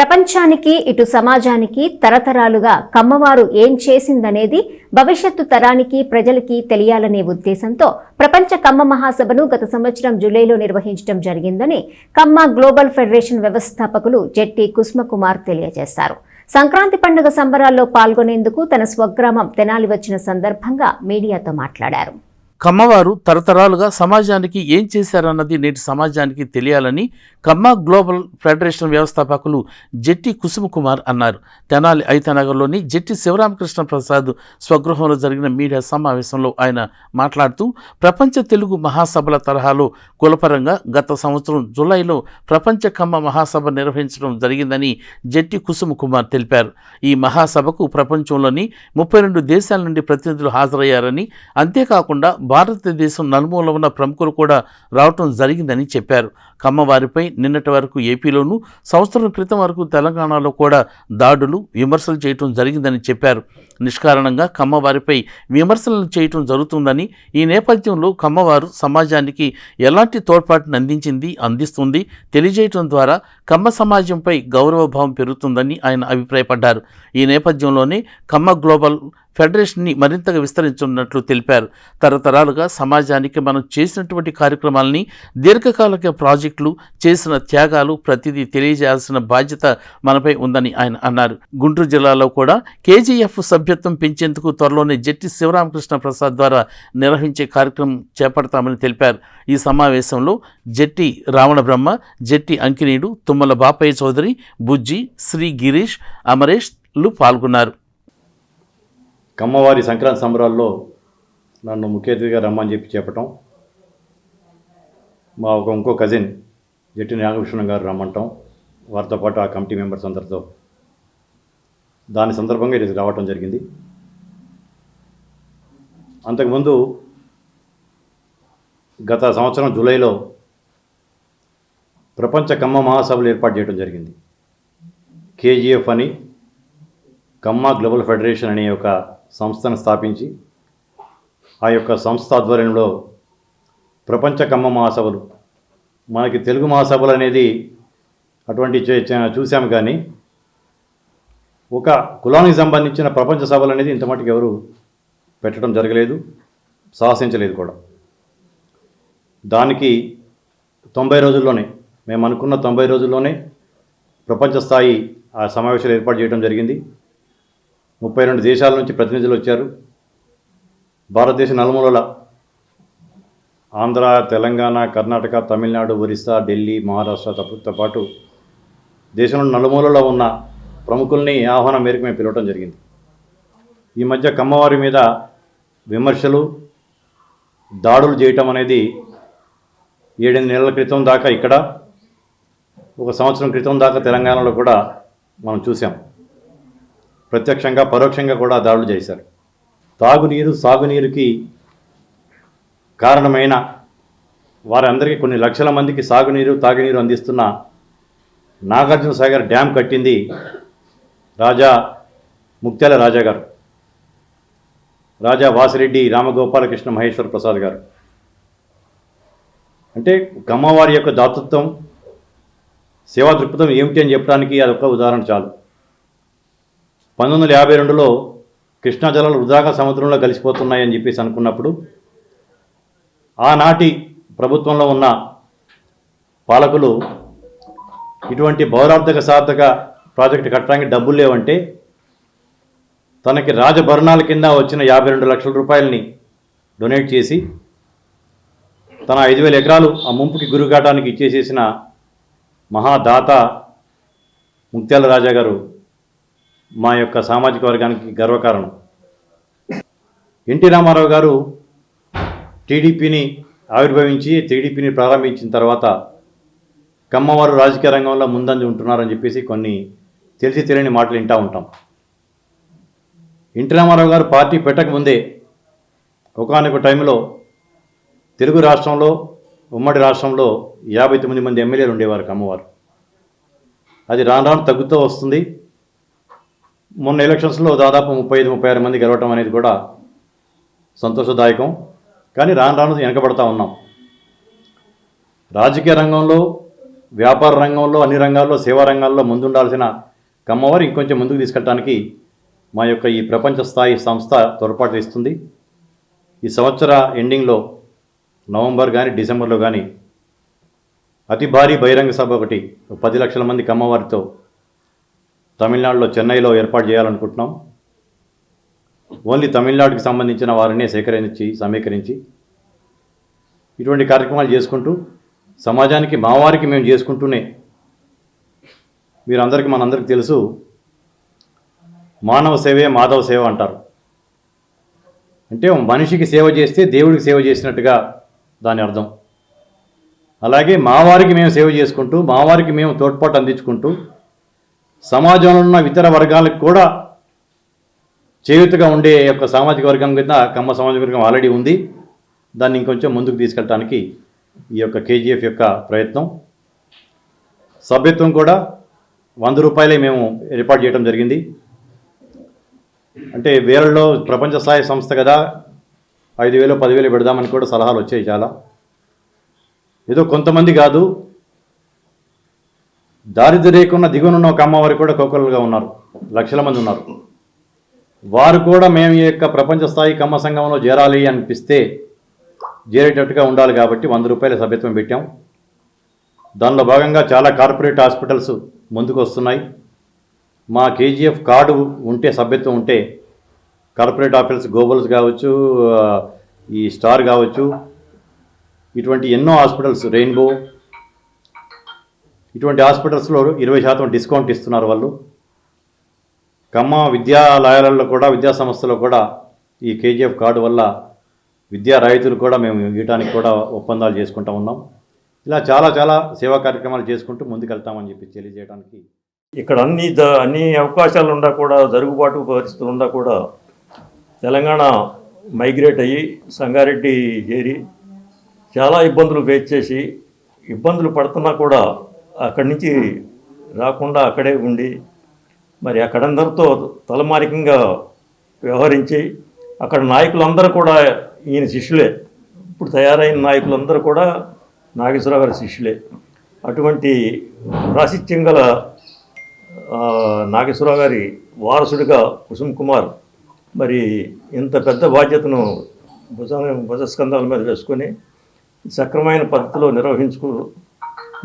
ప్రపంచానికి ఇటు సమాజానికి తరతరాలుగా కమ్మవారు ఏం చేసిందనేది భవిష్యత్తు తరానికి ప్రజలకి తెలియాలనే ఉద్దేశంతో ప్రపంచ కమ్మ మహాసభను గత సంవత్సరం జూలైలో నిర్వహించడం జరిగిందని కమ్మ గ్లోబల్ ఫెడరేషన్ వ్యవస్థాపకులు జెట్టి కుసుమకుమార్ తెలియజేశారు. సంక్రాంతి పండుగ సంబరాల్లో పాల్గొనేందుకు తన స్వగ్రామం తెనాలి వచ్చిన సందర్భంగా మీడియాతో మాట్లాడారు. కమ్మవారు తరతరాలుగా సమాజానికి ఏం చేశారన్నది నేటి సమాజానికి తెలియాలని కమ్మ గ్లోబల్ ఫెడరేషన్ వ్యవస్థాపకులు జెట్టి కుసుమకుమార్ అన్నారు. తెనాలి ఐతనగర్లోని జెట్టి శివరామకృష్ణ ప్రసాద్ స్వగృహంలో జరిగిన మీడియా సమావేశంలో ఆయన మాట్లాడుతూ ప్రపంచ తెలుగు మహాసభల తరహాలో కులపరంగా గత సంవత్సరం జూలైలో ప్రపంచ కమ్మ మహాసభ నిర్వహించడం జరిగిందని జెట్టి కుసుమకుమార్ తెలిపారు. ఈ మహాసభకు ప్రపంచంలోని 32 దేశాల నుండి ప్రతినిధులు హాజరయ్యారని, అంతేకాకుండా భారతదేశం నలుమూల ఉన్న ప్రముఖులు కూడా రావటం జరిగిందని చెప్పారు. కమ్మవారిపై నిన్నటి వరకు ఏపీలోనూ, సంవత్సరం క్రితం వరకు తెలంగాణలో కూడా దాడులు, విమర్శలు చేయటం జరిగిందని చెప్పారు. నిష్కారణంగా కమ్మవారిపై విమర్శలు చేయటం జరుగుతుందని, ఈ నేపథ్యంలో కమ్మవారు సమాజానికి ఎలాంటి తోడ్పాటును అందిస్తుంది తెలియజేయటం ద్వారా కమ్మ సమాజంపై గౌరవభావం పెరుగుతుందని ఆయన అభిప్రాయపడ్డారు. ఈ నేపథ్యంలోనే కమ్మ గ్లోబల్ ఫెడరేషన్ని మరింతగా విస్తరించున్నట్లు తెలిపారు. తరతరాలుగా సమాజానికి మనం చేసినటువంటి కార్యక్రమాలని, దీర్ఘకాలిక ప్రాజెక్టులు, చేసిన త్యాగాలు ప్రతిదీ తెలియజేయాల్సిన బాధ్యత మనపై ఉందని ఆయన అన్నారు. గుంటూరు జిల్లాలో కూడా కేజీఎఫ్ సభ్యత్వం పెంచేందుకు త్వరలోనే జెట్టి శివరామకృష్ణ ప్రసాద్ ద్వారా నిర్వహించే కార్యక్రమం చేపడతామని తెలిపారు. ఈ సమావేశంలో జెట్టి రావణ బ్రహ్మ, జెట్టి అంకినీడు, తుమ్మల బాపయ్య చౌదరి, బుజ్జి, శ్రీ గిరీష్, అమరేష్లు పాల్గొన్నారు. కమ్మవారి సంక్రాంతి సంబరాల్లో నన్ను ముఖ్య అతిథిగా రమ్మని చెప్పటం, మా ఇంకో కజిన్ జెట్టి నాగభూషణం గారు రమ్మంటాం, వారితో పాటు ఆ కమిటీ మెంబర్స్ అందరితో దాని సందర్భంగా ఇది రావటం జరిగింది. అంతకుముందు గత సంవత్సరం జూలైలో ప్రపంచ కమ్మ మహాసభలు ఏర్పాటు చేయడం జరిగింది. కేజీఎఫ్ అని కమ్మ గ్లోబల్ ఫెడరేషన్ అనే ఒక సంస్థను స్థాపించి, ఆ యొక్క సంస్థ ఆధ్వర్యంలో ప్రపంచ కమ్మ మహాసభలు, మనకి తెలుగు మహాసభలు అనేది అటువంటి చూసాము, కానీ ఒక కులానికి సంబంధించిన ప్రపంచ సభలు అనేది ఇంత మటుకు ఎవరు పెట్టడం జరగలేదు, సాహసించలేదు కూడా. దానికి 90 రోజుల్లోనే, మేము అనుకున్న 90 రోజుల్లోనే ప్రపంచ స్థాయి ఆ సమావేశాలు ఏర్పాటు చేయడం జరిగింది. 32 దేశాల నుంచి ప్రతినిధులు వచ్చారు. భారతదేశ నలుమూలల, ఆంధ్ర, తెలంగాణ, కర్ణాటక, తమిళనాడు, ఒరిస్సా, ఢిల్లీ, మహారాష్ట్రతో పాటు దేశంలో నలుమూలలో ఉన్న ప్రముఖుల్ని ఆహ్వానం మేరకు మేము పిలవటం జరిగింది. ఈ మధ్య కమ్మవారి మీద విమర్శలు, దాడులు చేయటం అనేది 7 నెలల క్రితం దాకా ఇక్కడ, 1 సంవత్సరం క్రితం దాకా తెలంగాణలో కూడా మనం చూసాం. ప్రత్యక్షంగా పరోక్షంగా కూడా దాడులు చేశారు. తాగునీరు, సాగునీరుకి కారణమైన వారందరికీ, కొన్ని లక్షల మందికి సాగునీరు, తాగునీరు అందిస్తున్న నాగార్జున సాగర్ డ్యామ్ కట్టింది ముక్త్యాల రాజా గారు, రాజా వాసిరెడ్డి రామగోపాలకృష్ణ మహేశ్వర ప్రసాద్ గారు. అంటే కమ్మవారి యొక్క దాతృత్వం, సేవా దృక్పథం ఏమిటి అని చెప్పడానికి అదొక ఉదాహరణ చాలు. 1952లో కృష్ణా జలాలు వృధాగా సముద్రంలో కలిసిపోతున్నాయని చెప్పేసి అనుకున్నప్పుడు, ఆనాటి ప్రభుత్వంలో ఉన్న పాలకులు ఇటువంటి పౌరార్థక సార్థక ప్రాజెక్టు కట్టడానికి డబ్బులు లేవంటే, తనకి రాజభరణాల కింద వచ్చిన 52 లక్షల రూపాయలని డొనేట్ చేసి, తన 5,000 ఎకరాలు ఆ ముంపుకి గురికాటానికి ఇచ్చేసేసిన మహాదాత ముక్త్యాల రాజా గారు మా యొక్క సామాజిక వర్గానికి గర్వకారణం. ఎన్టీ రామారావు గారు టీడీపీని ఆవిర్భవించి, టీడీపీని ప్రారంభించిన తర్వాత కమ్మవారు రాజకీయ రంగంలో ముందంజ ఉంటున్నారని చెప్పేసి కొన్ని తెలిసి తెలియని మాటలు వింటూ ఉంటాం. ఎన్టీ రామారావు గారు పార్టీ పెట్టకముందే ఒకానొక టైంలో తెలుగు రాష్ట్రంలో, ఉమ్మడి రాష్ట్రంలో 59 మంది ఎమ్మెల్యేలు ఉండేవారు కమ్మవారు. అది రాను రాను తగ్గుతూ వస్తుంది. మొన్న ఎలక్షన్స్లో దాదాపు 35-36 మంది గెలవటం అనేది కూడా సంతోషదాయకం. కానీ రాను రాను వెనకబడతా ఉన్నాం. రాజకీయ రంగంలో వ్యాపార రంగంలో, అన్ని రంగాల్లో, సేవా రంగాల్లో ముందుండాల్సిన కమ్మవారు ఇంకొంచెం ముందుకు తీసుకెళ్ళడానికి మా యొక్క ఈ ప్రపంచ స్థాయి సంస్థ తోడ్పాటు ఇస్తుంది. ఈ సంవత్సర ఎండింగ్లో నవంబర్ కానీ డిసెంబర్లో కానీ అతి భారీ బహిరంగ సభ ఒకటి 10 లక్షల మంది కమ్మవారితో తమిళనాడులో చెన్నైలో ఏర్పాటు చేయాలనుకుంటున్నాం. ఓన్లీ తమిళనాడుకి సంబంధించిన వారినే సమీకరించి ఇటువంటి కార్యక్రమాలు చేసుకుంటూ సమాజానికి మా వారికి మేము చేసుకుంటూనే మనందరికీ తెలుసు, మానవ సేవే మాధవ సేవ అంటారు. అంటే మనిషికి సేవ చేస్తే దేవుడికి సేవ చేసినట్టుగా దాని అర్థం. అలాగే మా వారికి మేము సేవ చేసుకుంటూ, మా వారికి మేము తోడ్పాటు అందించుకుంటూ సమాజంలో ఉన్న ఇతర వర్గాలకు కూడా చేయూతగా ఉండే యొక్క సామాజిక వర్గం కింద కమ్మ సామాజిక వర్గం ఆల్రెడీ ఉంది. దాన్ని ఇంకొంచెం ముందుకు తీసుకెళ్ళడానికి ఈ యొక్క కేజీఎఫ్ యొక్క ప్రయత్నం. సభ్యత్వం కూడా 100 రూపాయలే మేము ఏర్పాటు చేయడం జరిగింది. అంటే వేలలో ప్రపంచ స్థాయి సంస్థ కదా, 5,000 10,000 పెడదామని కూడా సలహాలు వచ్చాయి చాలా. ఏదో కొంతమంది కాదు, దారిద్ర్య రేకున్న దిగువనున్న ఒక అమ్మవారు కూడా కోకొల్లలుగా ఉన్నారు, లక్షల మంది ఉన్నారు. వారు కూడా మేము ఈ యొక్క ప్రపంచ స్థాయి కమ్మ సంఘంలో చేరాలి అనిపిస్తే చేరేటట్టుగా ఉండాలి కాబట్టి 100 రూపాయల సభ్యత్వం పెట్టాం. దానిలో భాగంగా చాలా కార్పొరేట్ హాస్పిటల్స్ ముందుకు వస్తున్నాయి. మా కేజీఎఫ్ కార్డు ఉంటే, సభ్యత్వం ఉంటే కార్పొరేట్ హాస్పిటల్స్ గోబల్స్ కావచ్చు, ఈ స్టార్ కావచ్చు, ఇటువంటి ఎన్నో హాస్పిటల్స్, రెయిన్బో, ఇటువంటి హాస్పిటల్స్లో 20% డిస్కౌంట్ ఇస్తున్నారు వాళ్ళు. కమ్మ విద్యాలయాలలో కూడా, విద్యా సంస్థలో కూడా ఈ కేజీఎఫ్ కార్డు వల్ల విద్యా రాయితీలు కూడా మేము ఇవ్వడానికి కూడా ఒప్పందాలు చేసుకుంటూ ఉన్నాం. ఇలా చాలా సేవా కార్యక్రమాలు చేసుకుంటూ ముందుకెళ్తామని చెప్పి తెలియజేయడానికి. ఇక్కడ అన్ని అవకాశాలు ఉండా కూడా, జరుగుబాటు పరిస్థితులు ఉండా కూడా తెలంగాణ మైగ్రేట్ అయ్యి సంగారెడ్డి చేరి చాలా ఇబ్బందులు ఫేస్ చేసి, ఇబ్బందులు పడుతున్నా కూడా అక్కడి నుంచి రాకుండా అక్కడే ఉండి, మరి అక్కడందరితో తలమానికంగా వ్యవహరించి, అక్కడ నాయకులందరూ కూడా ఈయన శిష్యులే. ఇప్పుడు తయారైన నాయకులందరూ కూడా నాగేశ్వరరావు గారి శిష్యులే. అటువంటి ప్రాశస్త్యం గల నాగేశ్వరరావు గారి వారసుడిగా కుసుమ్ కుమార్ మరి ఇంత పెద్ద బాధ్యతను భుజస్కంధాల మీద వేసుకొని సక్రమైన పద్ధతిలో నిర్వహించుకు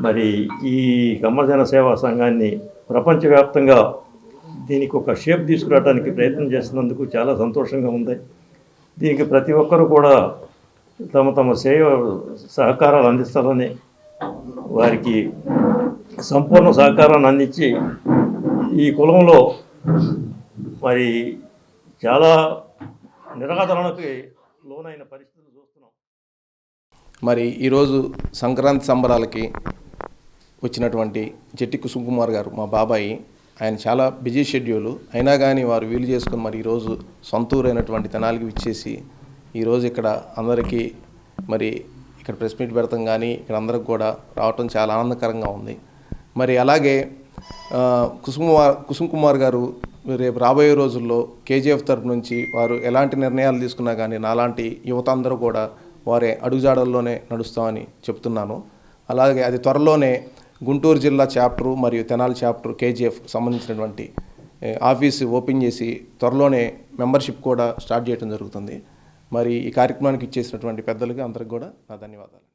మరి ఈ కమ్మజన సేవా సంఘాన్ని ప్రపంచవ్యాప్తంగా దీనికి ఒక షేప్ తీసుకురావడానికి ప్రయత్నం చేస్తున్నందుకు చాలా సంతోషంగా ఉంది. దీనికి ప్రతి ఒక్కరూ కూడా తమ సహకారాలు అందిస్తారని, వారికి సంపూర్ణ సహకారాన్ని అందించి ఈ కులంలో మరి చాలా నిరాదరణకి లోనైన పరిస్థితులు చూస్తున్నాం. మరి ఈరోజు సంక్రాంతి సంబరాలకి వచ్చినటువంటి జట్టి కుసుమ్ కుమార్ గారు మా బాబాయి. ఆయన చాలా బిజీ షెడ్యూల్ అయినా కానీ వారు వీలు చేసుకుని మరి ఈరోజు సొంతూరైనటువంటి తెనాలికి విచ్చేసి ఈరోజు ఇక్కడ అందరికీ మరి ఇక్కడ ప్రెస్ మీట్ పెడతాం కానీ ఇక్కడ అందరికి కూడా రావటం చాలా ఆనందకరంగా ఉంది. మరి అలాగే కుసుమ్ కుమార్ గారు రేపు రాబోయే రోజుల్లో కేజీఎఫ్ తరపు నుంచి వారు ఎలాంటి నిర్ణయాలు తీసుకున్నా కానీ నాలాంటి యువత అందరూ కూడా వారే అడుగుజాడల్లోనే నడుస్తామని చెప్తున్నాను. అలాగే అది త్వరలోనే గుంటూరు జిల్లా చాప్టరు మరియు తెనాలి చాప్టర్ కేజీఎఫ్ సంబంధించినటువంటి ఆఫీసు ఓపెన్ చేసి త్వరలోనే మెంబర్షిప్ కూడా స్టార్ట్ చేయడం జరుగుతుంది. మరి ఈ కార్యక్రమానికి ఇచ్చేసినటువంటి పెద్దలకి అందరికి కూడా నా ధన్యవాదాలు.